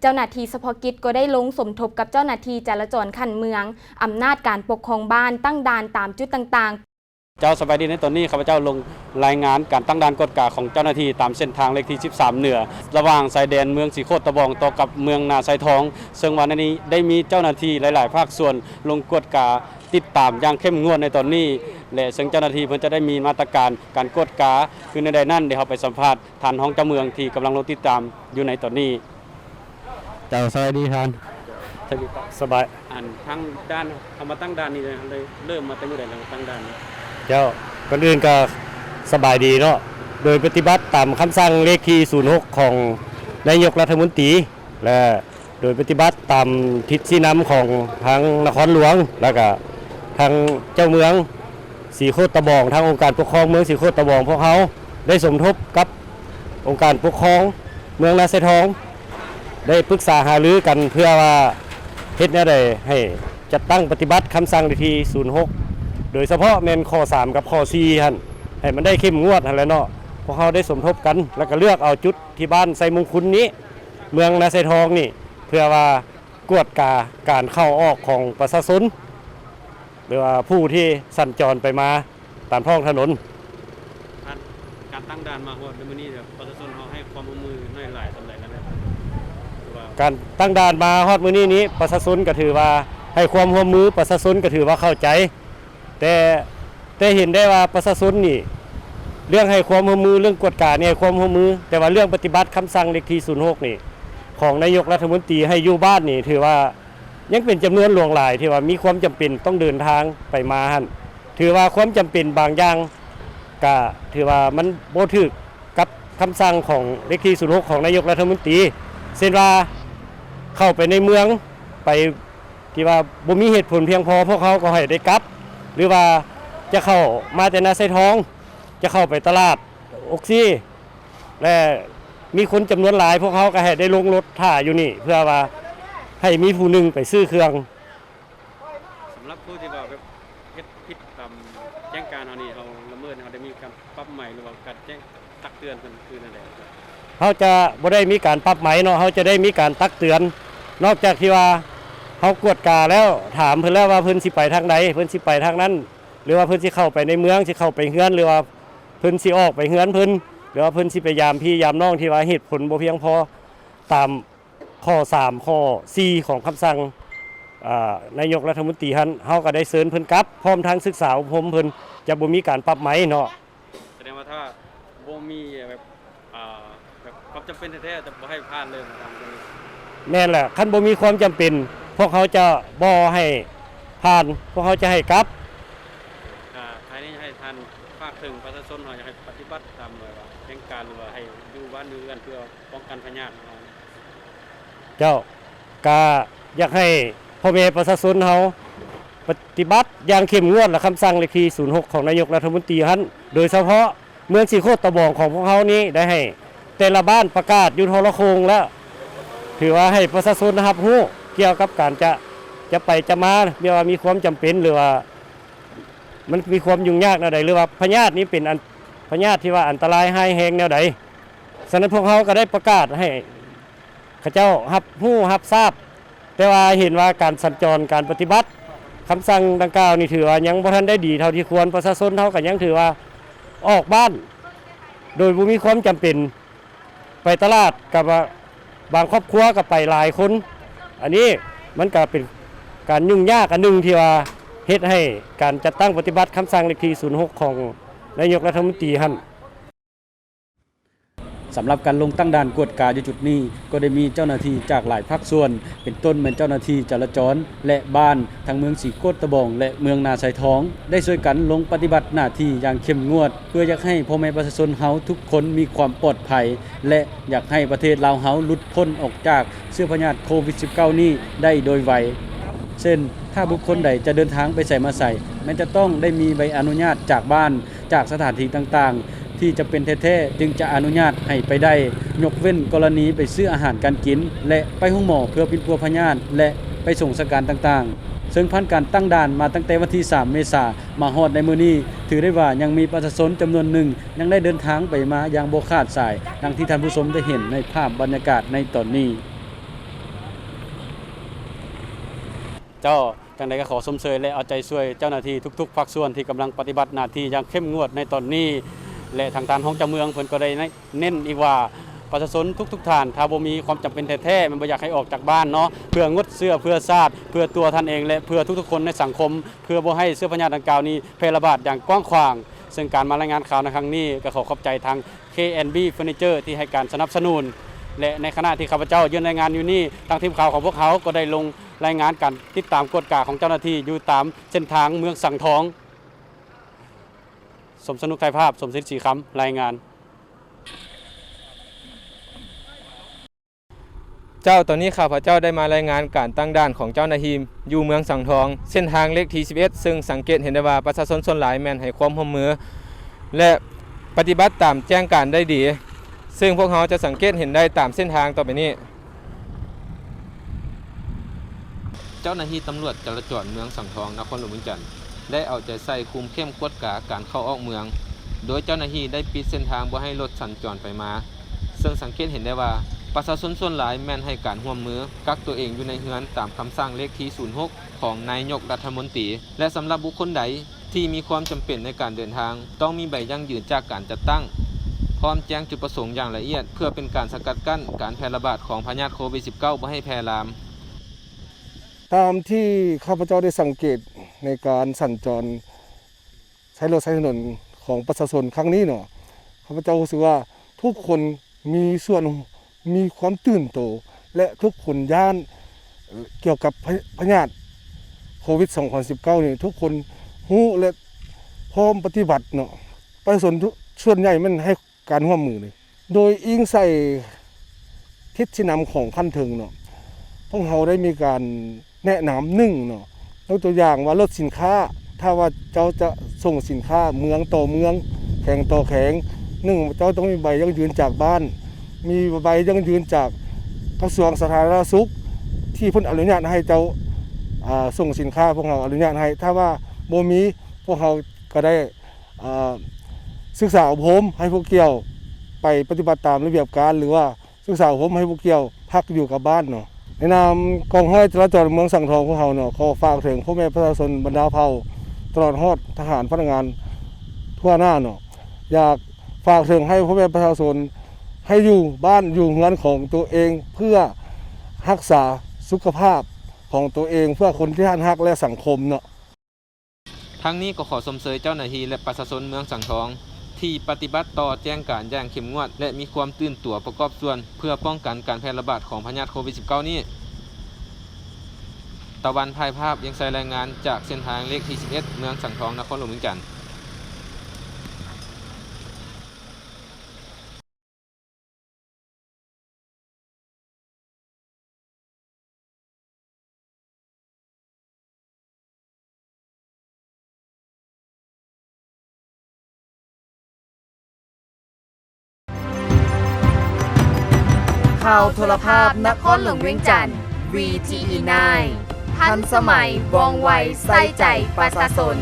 เจ้าหน้าที่เฉพาะกิจก็ได้ลงสมทบกับเจ้าหน้าที่จราจรคันเมืองอำนาจการปกครองบ้านตั้งด่านตามจุดต่างๆเจ้าสบายดีในตอนนี้ข้าพเจ้าลงรายงานการตั้งด่านกวดกาของเจ้าหน้าที่ตามเส้นทางเลขที่13เหนือระหว่างชายแดนเมืองสีโคตรตะบองต่อกับเมืองนาไซทองซึ่งวันนี้ได้มีเจ้าหน้าที่หลายๆภาคส่วนลงกวดกาติดตามอย่างเข้มงวดในตอนนี้และซึ่งเจ้าหน้าที่เพิ่นจะได้มีมาตรการการกวดกาคือในใดนั้นเดี๋ยวเราไปสัมภาษณ์ท่านห้องเจ้าเมืองที่กำลังลงติดตามอยู่ในตอนนี้เจ้าสวัสดีท่านสบายทั้งด้านเอามาตั้งด่านนี้เลยเริ่มมาตั้งแต่เราตั้งด่านเจ้าก่อนอื่นก็สบายดีเนาะโดยปฏิบัติตามคำสั่งเลขที่06ของนายกรัฐมนตรีและโดยปฏิบัติตามทิศชี้นำของทางนครหลวงแล้วก็ทางเจ้าเมืองสีโคตรตะบองทางองค์การปกครองเมืองสีโคตรตะบองพวกเขาได้สมทบกับองค์การปกครองเมืองนาไซทองได้ปรึกษาหารือกันเพื่อว่าเฮ็ดแนวใดให้จัดตั้งปฏิบัติคำสั่งเลขที่06โดยเฉพาะแม่นข้อ3กับข้อ4หั่นให้มันได้เข้มงวดหั่นแหละเนาะพวกเขาได้สมทบกันแล้วก็เลือกเอาจุดที่บ้านไซมงคุลนี้เมืองนาไซทองนี่เพื่อว่ากวดกาการเข้าออกของประชาชนหรือว่าผู้ที่สัญจรไปมาตามท้องถนนการตั้งด่านมาฮอดในมื้อนี้ประชาชนเขาให้ความร่วมมือน้อยหลายสำหรับนั้นการตั้งด่านมาฮอดมื้อนี้ประชาชนก็ถือว่าให้ความร่วมมือประชาชนก็ถือว่าเข้าใจแต่เห็นได้ว่าประชาชนนี่เรื่องให้ความร่วมมือเรื่องกวดกาเนี่ยความร่วมมือแต่ว่าเรื่องปฏิบัติคำสั่งเลขที่06นี่ของนายกรัฐมนตรีให้อยู่บ้านนี่ถือว่ายังเป็นจำนวนหลวงหลายที่ว่ามีความจำเป็นต้องเดินทางไปมาหั่นถือว่าความจำเป็นบางอย่างก็ถือว่ามันบ่ถูกกับคำสั่งของเลขที่06ของนายกรัฐมนตรีเช่นว่าเข้าไปในเมืองไปที่ว่าบ่มีเหตุผลเพียงพอพวกเขาก็ให้ได้กลับหรือว่าจะเข้ามาแต่นาไซทองจะเข้าไปตลาดอกซี่และมีคนจำนวนหลายพวกเขาก็ให้ได้ลงรถท่าอยู่นี่เพื่อว่าให้มีผู้หนึ่งไปซื้อเครื่องสำหรับผู้ที่ว่าแบบเฮ็ดผิดตามแจ้งการเฮานี่เฮาละเมิดเฮาได้มีการปรับใหม่หรือว่าการแจ้งตักเตือนเพิ่นคือนั่นแหละเขาจะบ่ได้มีการปรับใหม่เนาะเขาจะได้มีการตักเตือนนอกจากที่ว่าเขากวดกาแล้วถามเพิ่นแล้วว่าเพิ่นสิไปทางใดเพิ่นสิไปทางนั้นหรือว่าเพิ่นสิเข้าไปในเมืองสิเข้าไปเฮือนหรือว่าเพิ่นสิออกไปเฮือนเพิ่นหรือว่าเพิ่นสิไปยามพี่ยามน้องที่ว่าเหตุผลบ่เพียงพอตามข้อ3ข้อ4ของคำสั่งนายกรัฐมนตรีเฮาก็ได้เชิญเพิ่นกลับพร้อมทั้งศึกษาอบรมเพิ่นจะบ่มีการปรับใหม่เนาะแสดงว่าถ้าบ่มีแบบความจำเป็นแท้ๆจะบ่ให้ผ่านเลยนะครับแม่นแหละคันบ่มีความจำเป็นพวกเขาจะบ่ให้ผ่านพวกเขาจะให้กลับภายในให้ท่านฝากถึงประชาชนอยากให้ปฏิบัติตามว่าแผนการหรือว่าให้อยู่บ้านอยู่เรือนเพื่อป้องกันพยาธิเจ้าก็อยากให้พ่อแม่ประชาชนเฮาปฏิบัติอย่างเข้มงวดและคำสั่งเลขที่06ของนายกรัฐมนตรีโดยเฉพาะเมืองสีโคตรตะบองของพวกเขานี้ได้ให้แต่ละบ้านประกาศอยู่โทรโข่งแล้วถือว่าให้ประชาชนรับรู้เกี่ยวกับการจะไปจะมาเมื่อว่ามีความจำเป็นหรือว่ามันมีความยุ่งยากแนวใดหรือว่าพยาธินี้เป็นพยาธิที่ว่าอันตรายร้ายแรงแนวใดฉะนั้นพวกเขาก็ได้ประกาศให้ข้าเจ้ารับรู้รับทราบแต่ว่าเห็นว่าการสัญจรการปฏิบัติคำสั่งดังกล่าวนี่ถือว่ายังบ่ทันได้ดีเท่าที่ควรประชาชนเฮาก็ยังถือว่าออกบ้านโดยบ่มีความจำเป็นไปตลาดกับบางครอบครัวก็ไปหลายคนอันนี้มันก็เป็นการยุ่งยากอันนึงที่ว่าเฮ็ดให้การจัดตั้งปฏิบัติคำสั่งเลขที่06ของนายกรัฐมนตรีสำหรับการลงตั้งด่านกวดกาอยู่จุดนี้ก็ได้มีเจ้าหน้าที่จากหลายภาคส่วนเป็นต้นเหมือนเจ้าหน้าที่จราจรและบ้านทั้งเมืองสีโคตรตะบองและเมืองนาไซทองได้ช่วยกันลงปฏิบัติหน้าที่อย่างเข้มงวดเพื่ออยากให้พ่อแม่ประชาชนเฮาทุกคนมีความปลอดภัยและอยากให้ประเทศลาวเฮาหลุดพ้นออกจากเชื้อพยาธิโควิด -19 นี้ได้โดยไวเช่นถ้าบุคคลใดจะเดินทางไปใส่มาใส่มันจะต้องได้มีใบอนุญาตจากบ้านจากสถานที่ต่างๆที่จะเป็นแท้ๆจึงจะอนุญาตให้ไปได้ยกเว้นกรณีไปซื้ออาหารการกินและไปห้องหมอเพื่อปิดปัวพยาธิและไป ไปส่งราชการต่างๆซึ่งผ่านการตั้งด่านมาตั้งแต่วันที่ 3 เมษายนมาฮอดในมื้อนี้ถือได้ว่ายังมีประชาชนจำนวนหนึ่งยังได้เดินทางไปมาอย่างบ่ขาดสายดังที่ท่านผู้ชมได้เห็นในภาพบรรยากาศในตอนนี้เจ้าจังใดก็ขอชมเชยและเอาใจช่วยเจ้าหน้าที่ทุกๆภาคส่วนที่กำลังปฏิบัติหน้าที่อย่างเข้มงวดในตอนนี้และทางการของเจ้าเมืองเพิ่นก็ได้เน้นอีกว่าประชาชนทุกท่านถ้าบ่มีความจำเป็นแท้ๆมันบ่อยากให้ออกจากบ้านเนาะเพื่องดเสื้อเพื่อชาติเพื่อตัวท่านเองและเพื่อทุกๆคนในสังคมเพื่อบ่ให้เสื้อพญาดังกล่าวนี้แพร่ระบาดอย่างกว้างขวางซึ่งการมารายงานข่าวในครั้งนี้ก็ขอขอบใจทาง KNB Furniture ที่ให้การสนับสนุนและในขณะที่ข้าพเจ้ายืนรายงานอยู่นี่ทางทีมข่าวของพวกเขาก็ได้ลงรายงานการติดตามกฎกาของเจ้าหน้าที่อยู่ตามเส้นทางเมืองสังทองสมสนุกไทยภาพสมศิษย์ศรีคำรายงานเจ้าตอนนี้ข้าพเจ้าได้มารายงานการตั้งด่านของเจ้าหน้าที่อยู่เมืองสังทองเส้นทางเลขที่11ซึ่งสังเกตเห็นได้ว่าประชาชนส่วนหลายแม่นให้ความร่วมมือและปฏิบัติตามแจ้งการได้ดีซึ่งพวกเขาจะสังเกตเห็นได้ตามเส้นทางต่อไปนี้เจ้าหน้าที่ตำรวจจราจรเมืองสังทองนครหลวงเวียงจันทน์ได้เอาใจใส่คุมเข้มกวดกาการเข้าออกเมืองโดยเจ้าหน้าที่ได้ปิดเส้นทางบ่ให้รถสัญจรไปมาซึ่งสังเกตเห็นได้ว่าประชาชนส่วนหลายแม่นให้การร่วมมือกักตัวเองอยู่ในเฮือนตามคำสั่งเลขที่06ของนายกรัฐมนตรีและสำหรับบุคคลใดที่มีความจำเป็นในการเดินทางต้องมีใบยั่งยืนจากการจัดตั้งพร้อมแจ้งจุดประสงค์อย่างละเอียดเพื่อเป็นการสกัดกั้นการแพร่ระบาดของพยาธิโควิด -19 บ่ให้แพร่ลามตามที่ข้าพเจ้าได้สังเกตในการสัญจรใช้รถใช้ถนนของประชาชนครั้งนี้เนาะข้าพเจ้ารู้สึกว่าทุกคนมีส่วนมีความตื่นโตและทุกคนย่านเกี่ยวกับพยาธิโควิด 2019 นี่ทุกคนรู้และพร้อมปฏิบัติเนาะประชาชนส่วนใหญ่มันให้การร่วมมือเลยโดยอิงใส่ทิศนำของขั้นถึงเนาะพวกเราได้มีการแนะนำหนึ่งเนาะยกตัวอย่างว่าลดสินค้าถ้าว่าเจ้าจะส่งสินค้าเมืองต่อเมืองแข่งต่อแข่งหนึ่งเจ้าต้องมีใบยั่งยืนจากบ้านมีใบยั่งยืนจากกระทรวงสาธารณสุขที่เพิ่นอนุญาตให้เจ้าส่งสินค้าพวกเราอนุญาตให้ถ้าว่าบ่มีพวกเราก็ได้ศึกษาอบรมให้พวกเกี่ยวไปปฏิบัติตามระเบียบการหรือว่าศึกษาอบรมให้พวกเกี่ยวพักอยู่กับบ้านเนาะในนามกองห้อยจราจรเมืองสังทองของเราเนาะขอฝากถึงพ่อแม่ประชาชนบรรดาเผ่าตลอดฮอดทหารพนักงานทั่วหน้าเนาะอยากฝากถึงให้พ่อแม่ประชาชนให้อยู่บ้านอยู่เรือนของตัวเองเพื่อรักษาสุขภาพของตัวเองเพื่อคนที่ท่านรักและสังคมเนาะทั้งนี้ก็ขอชมเชยเจ้าหน้าที่และประชาชนเมืองสังทองที่ปฏิบัติต่อแจ้งการอย่างเข้มงวดและมีความตื่นตัวประกอบส่วนเพื่อป้องกันการแพร่ระบาดของพยาธิโควิด -19 นี้ตะวันภายภาพยังใส่รายงานจากเส้นทางเลขที่11เมืองสังทองนครหลวงเวียงจันทน์ข่าวโทรภาพนครหลวงเวียงจันทร์ VTE9 ทันสมัยว่องไวใส่ใจประชาชน